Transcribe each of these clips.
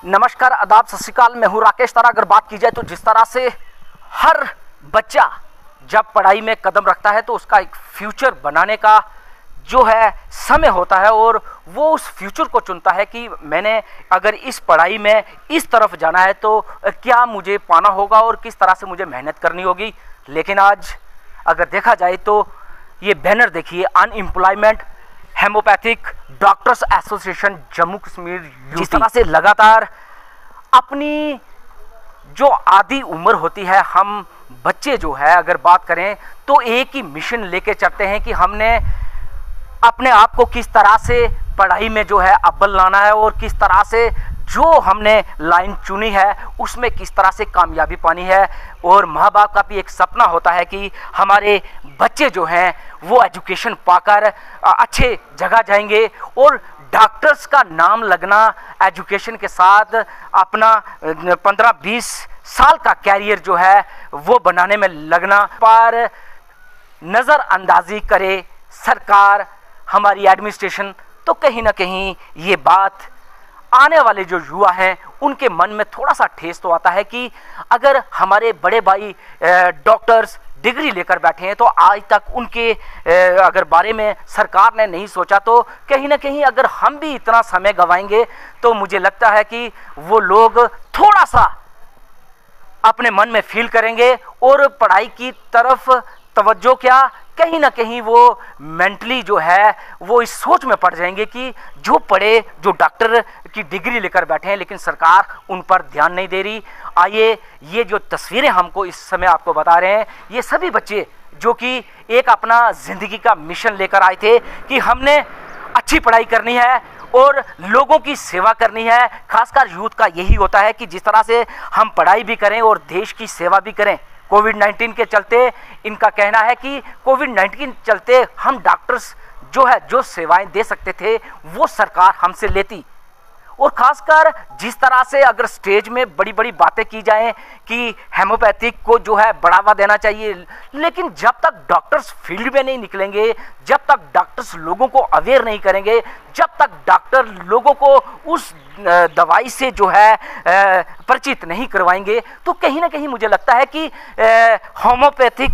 नमस्कार, आदाब, सत श्री अकाल। मैं हूँ राकेश तारा। अगर बात की जाए तो जिस तरह से हर बच्चा जब पढ़ाई में कदम रखता है तो उसका एक फ्यूचर बनाने का जो है समय होता है और वो उस फ्यूचर को चुनता है कि मैंने अगर इस पढ़ाई में इस तरफ जाना है तो क्या मुझे पाना होगा और किस तरह से मुझे मेहनत करनी होगी। लेकिन आज अगर देखा जाए तो ये बैनर देखिए, unemployment homeopathic doctors association Jammu Kashmir, जिस तरह से लगातार अपनी जो आधी उम्र होती है, हम बच्चे जो है अगर बात करें तो एक ही मिशन लेके चलते हैं कि हमने अपने आप को किस तरह से पढ़ाई में जो है अव्वल लाना है और किस तरह से जो हमने लाइन चुनी है उसमें किस तरह से कामयाबी पानी है। और माँ बाप का भी एक सपना होता है कि हमारे बच्चे जो हैं वो एजुकेशन पाकर अच्छे जगह जाएंगे और डॉक्टर्स का नाम लगना एजुकेशन के साथ अपना 15-20 साल का कैरियर जो है वो बनाने में लगना पर नज़रअंदाजी करे सरकार, हमारी एडमिनिस्ट्रेशन, तो कहीं ना कहीं ये बात आने वाले जो युवा हैं उनके मन में थोड़ा सा ठेस तो आता है कि अगर हमारे बड़े भाई डॉक्टर्स डिग्री लेकर बैठे हैं तो आज तक उनके अगर बारे में सरकार ने नहीं सोचा, तो कहीं ना कहीं अगर हम भी इतना समय गंवाएंगे तो मुझे लगता है कि वो लोग थोड़ा सा अपने मन में फील करेंगे और पढ़ाई की तरफ तवज्जो क्या, कहीं ना कहीं वो मेंटली जो है वो इस सोच में पड़ जाएंगे कि जो पढ़े, जो डॉक्टर की डिग्री लेकर बैठे हैं लेकिन सरकार उन पर ध्यान नहीं दे रही। आइए ये जो तस्वीरें हमको इस समय आपको बता रहे हैं, ये सभी बच्चे जो कि एक अपना ज़िंदगी का मिशन लेकर आए थे कि हमने अच्छी पढ़ाई करनी है और लोगों की सेवा करनी है। खासकर यूथ का यही होता है कि जिस तरह से हम पढ़ाई भी करें और देश की सेवा भी करें। कोविड-19 के चलते इनका कहना है कि कोविड-19 चलते हम डॉक्टर्स जो है जो सेवाएं दे सकते थे वो सरकार हमसे लेती। और खासकर जिस तरह से अगर स्टेज में बड़ी बड़ी बातें की जाएं कि हेमोपैथिक को जो है बढ़ावा देना चाहिए, लेकिन जब तक डॉक्टर्स फील्ड में नहीं निकलेंगे, जब तक डॉक्टर्स लोगों को अवेयर नहीं करेंगे, जब तक डॉक्टर लोगों को उस दवाई से जो है परिचित नहीं करवाएंगे, तो कहीं ना कहीं मुझे लगता है कि होम्योपैथिक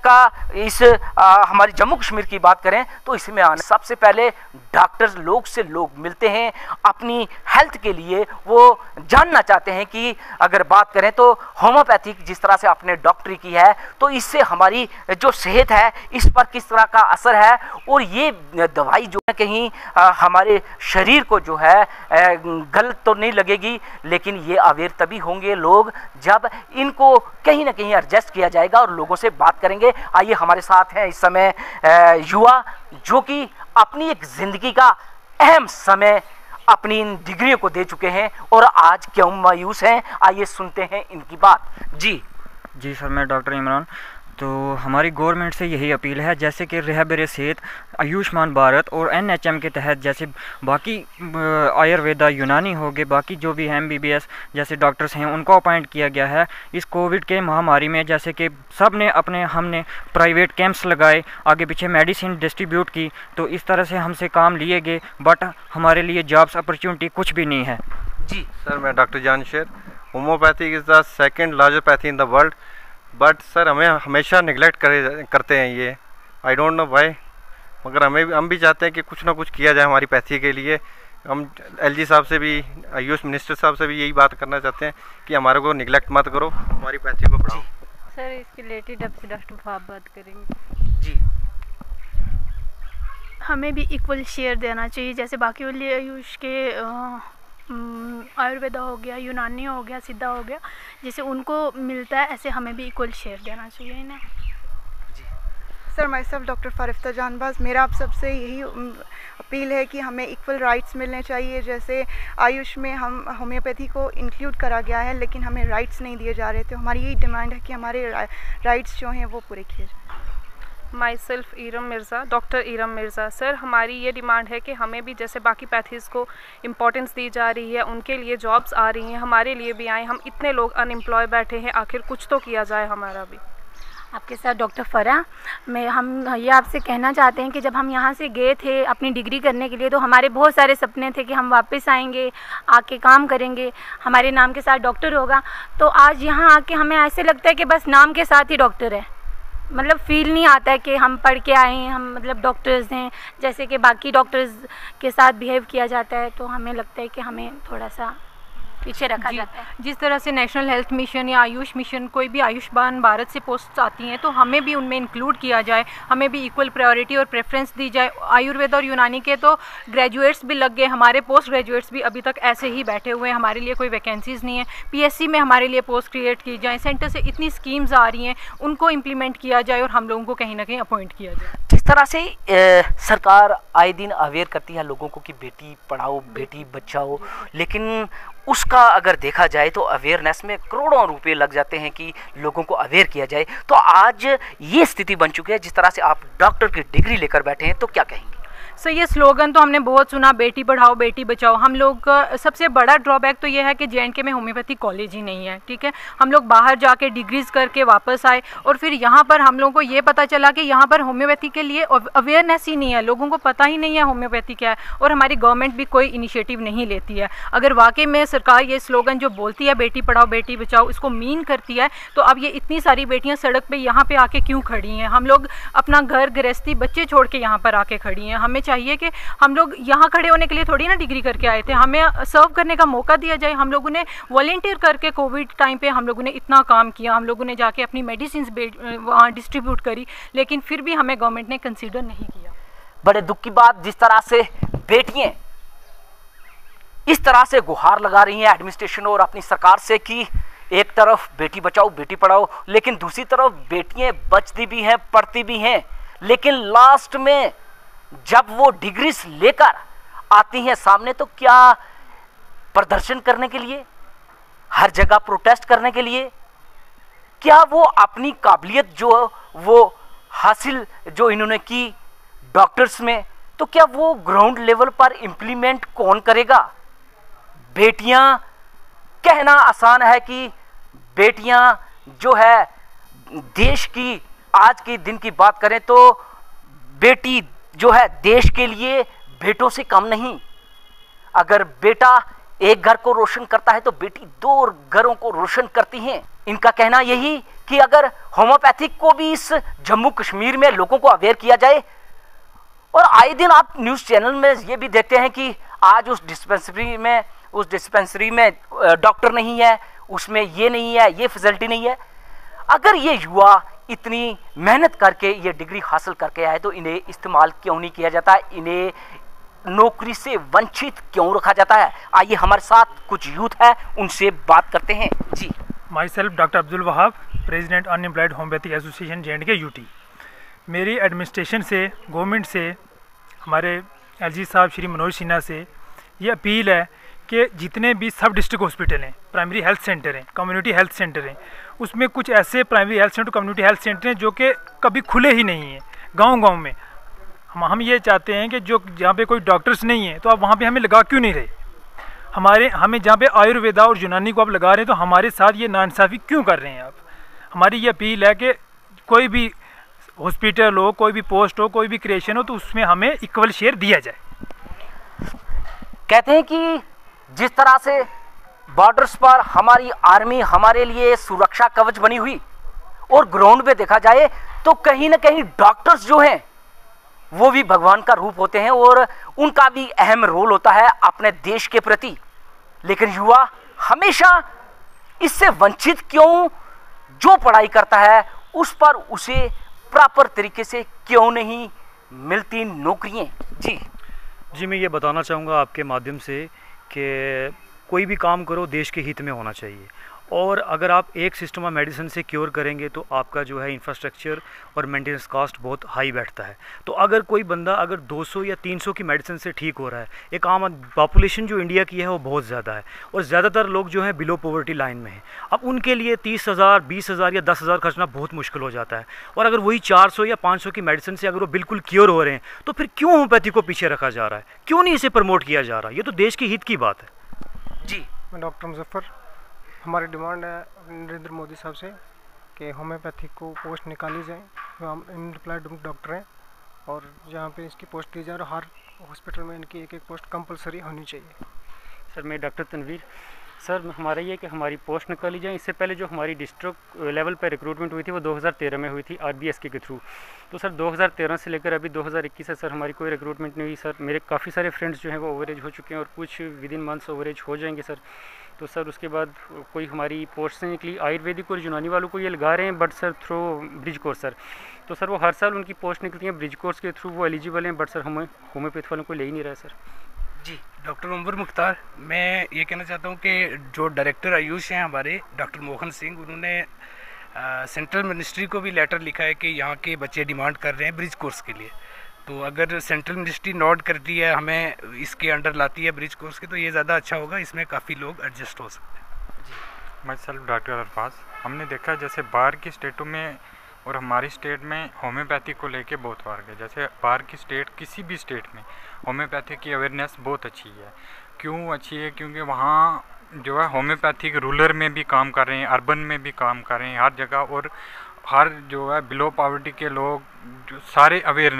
का इस हमारी जम्मू कश्मीर की बात करें तो इसमें आने सबसे पहले डॉक्टर्स लोग से लोग मिलते हैं, अपनी हेल्थ के लिए वो जानना चाहते हैं कि अगर बात करें तो होम्योपैथिक जिस तरह से अपने डॉक्टरी की है तो इससे हमारी जो सेहत है इस पर किस तरह का असर है और ये दवाई जो है कहीं हमारे शरीर को जो है गलत तो नहीं लगेगी, लेकिन ये अवेयर तभी होंगे लोग जब इनको कहीं ना कहीं एडजस्ट किया जाएगा और लोगों से बात करेंगे। आइए हमारे साथ हैं इस समय युवा जो कि अपनी एक ज़िंदगी का अहम समय अपनी इन डिग्रियों को दे चुके हैं और आज क्यों मायूस हैं, आइए सुनते हैं इनकी बात। जी सर, मैं डॉक्टर इमरान। तो हमारी गवर्नमेंट से यही अपील है जैसे कि रहबर सेहत, आयुष्मान भारत और NHM के तहत जैसे बाकी आयुर्वेदा, यूनानी हो गए, बाकी जो भी हैं MBBS जैसे डॉक्टर्स हैं उनको अपॉइंट किया गया है। इस कोविड के महामारी में जैसे कि सब ने हमने प्राइवेट कैंप्स लगाए, आगे पीछे मेडिसिन डिस्ट्रीब्यूट की, तो इस तरह से हमसे काम लिए गए, बट हमारे लिए जॉब्स अपॉर्चुनिटी कुछ भी नहीं है। जी सर, मैं डॉक्टर जान शेर। Homeopathic is the second largest pathy in the world, but sir हमें हमेशा निगलेक्ट करते हैं ये, आई डोंट नो व्हाई। मगर हम भी चाहते हैं कि कुछ ना कुछ किया जाए हमारी पैथी के लिए। हम LG साहब से भी, आयुष मिनिस्टर साहब से भी यही बात करना चाहते हैं कि हमारे को निगलेक्ट मत करो, हमारी पैथी को बढ़ाओ। सर इसके रिलेटेड अब से डॉक्टर साहब बात करेंगे। जी, हमें भी इक्वल शेयर देना चाहिए, जैसे बाकी वाले आयुष के आयुर्वेदा हो गया, यूनानी हो गया, सिद्धा हो गया, जैसे उनको मिलता है ऐसे हमें भी इक्वल शेयर देना चाहिए इन्हें। Sir, myself doctor Farifta Janbaz. मेरा आप सबसे यही अपील है कि हमें इक्वल राइट्स मिलने चाहिए। जैसे आयुष में हम होम्योपैथी को इंक्लूड करा गया है लेकिन हमें राइट्स नहीं दिए जा रहे, तो हमारी यही डिमांड है कि हमारे राइट्स जो हैं वो पूरे किए जाए। Myself Iram Mirza, doctor Iram Mirza. Sir हमारी ये डिमांड है कि हमें भी जैसे बाकी पैथीज़ को इम्पोर्टेंस दी जा रही है, उनके लिए जॉब्स आ रही हैं, हमारे लिए भी आए। हम इतने लोग अनएम्प्लॉय बैठे हैं, आखिर कुछ तो किया जाए हमारा भी। आपके साथ डॉक्टर फ़रा। हम ये आपसे कहना चाहते हैं कि जब हम यहाँ से गए थे अपनी डिग्री करने के लिए तो हमारे बहुत सारे सपने थे कि हम वापस आएंगे, आके काम करेंगे, हमारे नाम के साथ डॉक्टर होगा। तो आज यहाँ आके हमें ऐसे लगता है कि बस नाम के साथ ही डॉक्टर है, मतलब फ़ील नहीं आता है कि हम पढ़ के आए हैं, हम मतलब डॉक्टर्स हैं जैसे कि बाकी डॉक्टर्स के साथ बिहेव किया जाता है। तो हमें लगता है कि हमें थोड़ा सा पीछे रखा जाता है। जिस तरह से नेशनल हेल्थ मिशन या आयुष मिशन, कोई भी आयुष्मान भारत से पोस्ट आती हैं तो हमें भी उनमें इंक्लूड किया जाए, हमें भी इक्वल प्रायोरिटी और प्रेफरेंस दी जाए। आयुर्वेद और यूनानी के तो ग्रेजुएट्स भी लग गए, हमारे पोस्ट ग्रेजुएट्स भी अभी तक ऐसे ही बैठे हुए हैं, हमारे लिए कोई वैकेंसीज़ नहीं है। पीएससी में हमारे लिए पोस्ट क्रिएट की जाए, सेंटर से इतनी स्कीम्स आ रही हैं उनको इम्प्लीमेंट किया जाए और हम लोगों को कहीं ना कहीं अपॉइंट किया जाए। जिस तरह से सरकार आए दिन अवेयर करती है लोगों को कि बेटी पढ़ाओ बेटी बचाओ, लेकिन उसका अगर देखा जाए तो अवेयरनेस में करोड़ों रुपए लग जाते हैं कि लोगों को अवेयर किया जाए। तो आज ये स्थिति बन चुकी है, जिस तरह से आप डॉक्टर की डिग्री लेकर बैठे हैं, तो क्या कहेंगे? सर ये स्लोगन तो हमने बहुत सुना, बेटी पढ़ाओ बेटी बचाओ। हम लोग का सबसे बड़ा ड्रॉबैक तो ये है कि JNK में होम्योपैथी कॉलेज ही नहीं है, ठीक है। हम लोग बाहर जाके डिग्रीज़ करके वापस आए और फिर यहाँ पर हम लोगों को ये पता चला कि यहाँ पर होम्योपैथी के लिए अवेयरनेस ही नहीं है, लोगों को पता ही नहीं है होम्योपैथी क्या है, और हमारी गवर्नमेंट भी कोई इनिशिएटिव नहीं लेती है। अगर वाकई में सरकार ये स्लोगन जो बोलती है बेटी पढ़ाओ बेटी बचाओ इसको मीन करती है तो अब ये इतनी सारी बेटियाँ सड़क पर यहाँ पर आके क्यों खड़ी हैं? हम लोग अपना घर गृहस्थी बच्चे छोड़ के यहाँ पर आके खड़ी हैं। हमें चाहिए कि हम लोग यहाँ खड़े होने के लिए थोड़ी ना डिग्री करके आए थे, हमें सर्व करने का मौका दिया जाए। हम लोगों ने वॉलंटियर करके कोविड टाइम पे हम लोगों ने इतना काम किया, हम लोगों ने जाके अपनी मेडिसिन वहाँ डिस्ट्रीब्यूट करी, लेकिन फिर भी हमें गवर्नमेंट ने कंसीडर नहीं किया। बड़े दुख की बात, जिस तरह से बेटियां इस तरह से गुहार लगा रही हैं एडमिनिस्ट्रेशन और अपनी सरकार से कि एक तरफ बेटी बचाओ बेटी पढ़ाओ, लेकिन दूसरी तरफ बेटियां बचती भी हैं पढ़ती भी हैं, लेकिन लास्ट में जब वो डिग्रीज लेकर आती हैं सामने तो क्या प्रदर्शन करने के लिए, हर जगह प्रोटेस्ट करने के लिए, क्या वो अपनी काबिलियत जो वो हासिल जो इन्होंने की डॉक्टर्स में, तो क्या वो ग्राउंड लेवल पर इम्प्लीमेंट कौन करेगा? बेटियां कहना आसान है कि बेटियां जो है देश की, आज के दिन की बात करें तो बेटी जो है देश के लिए बेटों से कम नहीं। अगर बेटा एक घर को रोशन करता है तो बेटी 2 घरों को रोशन करती हैं। इनका कहना यही कि अगर होम्योपैथिक को भी इस जम्मू कश्मीर में लोगों को अवेयर किया जाए, और आए दिन आप न्यूज़ चैनल में ये भी देखते हैं कि आज उस डिस्पेंसरी में डॉक्टर नहीं है, उसमें ये नहीं है, ये फैसिलिटी नहीं है। अगर ये युवा इतनी मेहनत करके ये डिग्री हासिल करके आए तो इन्हें इस्तेमाल क्यों नहीं किया जाता, इन्हें नौकरी से वंचित क्यों रखा जाता है? आइए हमारे साथ कुछ यूथ है, उनसे बात करते हैं। जी, myself doctor Abdul Wahab, president unemployed homeopathic association JNK UT। मेरी एडमिनिस्ट्रेशन से, गवर्नमेंट से, हमारे LG साहब श्री मनोज सिन्हा से ये अपील है कि जितने भी सब डिस्ट्रिक्ट हॉस्पिटल हैं, प्राइमरी हेल्थ सेंटर हैं, कम्युनिटी हेल्थ सेंटर हैं, उसमें कुछ ऐसे primary health centre, community health centre हैं जो कि कभी खुले ही नहीं हैं गांव-गांव में। हम ये चाहते हैं कि जो जहाँ पे कोई डॉक्टर्स नहीं है तो आप वहाँ पे हमें लगा क्यों नहीं रहे? हमें जहाँ पे आयुर्वेदा और यूनानी को आप लगा रहे हैं तो हमारे साथ ये नाइंसाफ़ी क्यों कर रहे हैं आप? हमारी ये अपील है कि कोई भी हॉस्पिटल हो, कोई भी पोस्ट हो, कोई भी क्रिएशन हो, तो उसमें हमें इक्वल शेयर दिया जाए। कहते हैं कि जिस तरह से बॉर्डर्स पर हमारी आर्मी हमारे लिए सुरक्षा कवच बनी हुई, और ग्राउंड पे देखा जाए तो कहीं ना कहीं डॉक्टर्स जो हैं वो भी भगवान का रूप होते हैं और उनका भी अहम रोल होता है अपने देश के प्रति। लेकिन युवा हमेशा इससे वंचित क्यों? जो पढ़ाई करता है उस पर उसे प्रॉपर तरीके से क्यों नहीं मिलती नौकरियां? जी, मैं ये बताना चाहूँगा आपके माध्यम से कि कोई भी काम करो देश के हित में होना चाहिए, और अगर आप एक सिस्टम ऑफ मेडिसिन से क्योर करेंगे तो आपका जो है इंफ्रास्ट्रक्चर और मेंटेनेंस कॉस्ट बहुत हाई बैठता है। तो अगर कोई बंदा अगर 200 या 300 की मेडिसिन से ठीक हो रहा है, एक आम पॉपुलेशन जो इंडिया की है वो बहुत ज़्यादा है और ज़्यादातर लोग जो हैं बिलो पॉवर्टी लाइन में हैं। अब उनके लिए 30,000, 20,000 या 10,000 खर्चना बहुत मुश्किल हो जाता है, और अगर वही 400 या 500 की मेडिसिन से अगर वो बिल्कुल क्योर हो रहे हैं तो फिर क्यों होम्योपैथी को पीछे रखा जा रहा है? क्यों नहीं इसे प्रमोट किया जा रहा? ये तो देश के हित की बात है। जी, मैं डॉक्टर मुजफ्फर, हमारी डिमांड है नरेंद्र मोदी साहब से कि होम्योपैथिक को पोस्ट निकाली जाए, जो हम अनएम्प्लॉयड डॉक्टर हैं, और जहाँ पे इसकी पोस्ट दी जाए और हर हॉस्पिटल में इनकी एक पोस्ट कंपलसरी होनी चाहिए। सर मैं डॉक्टर तनवीर, सर हमारा ये कि हमारी पोस्ट निकाली जाए। इससे पहले जो हमारी डिस्ट्रिक्ट लेवल पर रिक्रूटमेंट हुई थी वो 2013 में हुई थी RBSK के थ्रू। तो सर 2013 से लेकर अभी 2021 से सर हमारी कोई रिक्रूटमेंट नहीं हुई। सर मेरे काफ़ी सारे फ्रेंड्स जो हैं वो ओवरेज हो चुके हैं और कुछ विद इन मंथ्स ओवरेज हो जाएंगे सर। तो सर उसके बाद कोई हमारी पोस्ट नहीं निकली। आयुर्वेदिक और यूनानी वालों को ये लगा रहे हैं but sir through bridge course sir. तो सर वो हर साल उनकी पोस्ट निकलती है ब्रिज कोर्स के थ्रू, वो एलिजिबल हैं, बट सर हमें होम्योपैथ वालों को ले ही नहीं रहा है सर। जी डॉक्टर उमर मुख्तार, मैं ये कहना चाहता हूँ कि जो डायरेक्टर आयुष हैं हमारे डॉक्टर मोहन सिंह, उन्होंने सेंट्रल मिनिस्ट्री को भी लेटर लिखा है कि यहाँ के बच्चे डिमांड कर रहे हैं ब्रिज कोर्स के लिए। तो अगर सेंट्रल मिनिस्ट्री नोट करती है, हमें इसके अंडर लाती है ब्रिज कोर्स के, तो ये ज़्यादा अच्छा होगा, इसमें काफ़ी लोग एडजस्ट हो सकते हैं। जी मैं सेल्फ डॉक्टर अरफाज, हमने देखा जैसे बाहर की स्टेटों में और हमारी स्टेट में होम्योपैथी को लेके बहुत फर्क है। जैसे बाहर की स्टेट, किसी भी स्टेट में होम्योपैथी की अवेयरनेस बहुत अच्छी है। क्यों अच्छी है? क्योंकि वहाँ जो है होम्योपैथिक रूरल में भी काम कर रहे हैं, अर्बन में भी काम कर रहे हैं, हर जगह, और हर जो है बिलो पॉवर्टी के लोग जो सारे अवेयर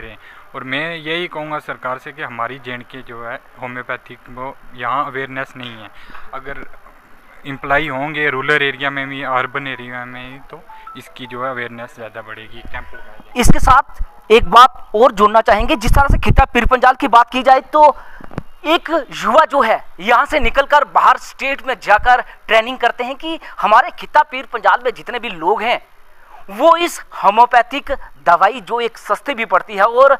हैं। और मैं यही कहूँगा सरकार से कि हमारी J&K जो है होम्योपैथिक वो यहाँ अवेयरनेस नहीं है। अगर एम्प्लॉई होंगे रूरल एरिया में भी, अर्बन एरिया में ही, तो इसकी जो है अवेयरनेस ज़्यादा बढ़ेगी, कैंप लगाएंगे। इसके साथ एक बात और जोड़ना चाहेंगे, जिस तरह से खिता पीर पंजाल की बात की जाए तो एक युवा जो है यहाँ से निकलकर बाहर स्टेट में जाकर ट्रेनिंग करते हैं कि हमारे खिता पीर पंजाल में जितने भी लोग हैं वो इस होम्योपैथिक दवाई जो एक सस्ती भी पड़ती है, और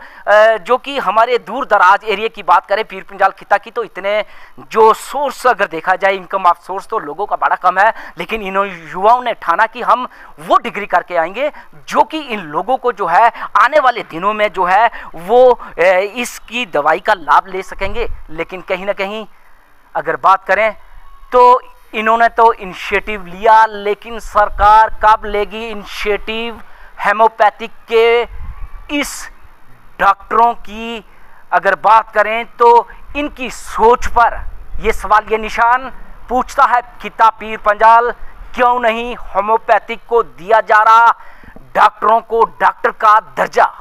जो कि हमारे दूर दराज एरिया की बात करें पीर पंजाल खिता की, तो इतने जो सोर्स अगर देखा जाए इनकम ऑफ सोर्स तो लोगों का बड़ा कम है। लेकिन इन युवाओं ने ठाना कि हम वो डिग्री करके आएंगे जो कि इन लोगों को जो है आने वाले दिनों में जो है वो इसकी दवाई का लाभ ले सकेंगे। लेकिन कहीं ना कहीं अगर बात करें तो इन्होंने तो इनिशिएटिव लिया, लेकिन सरकार कब लेगी इनिशिएटिव हेमोपैथिक के इस डॉक्टरों की? अगर बात करें तो इनकी सोच पर यह सवाल ये निशान पूछता है खिता पीर पंजाल, क्यों नहीं होम्योपैथिक को दिया जा रहा डॉक्टरों को डॉक्टर का दर्जा?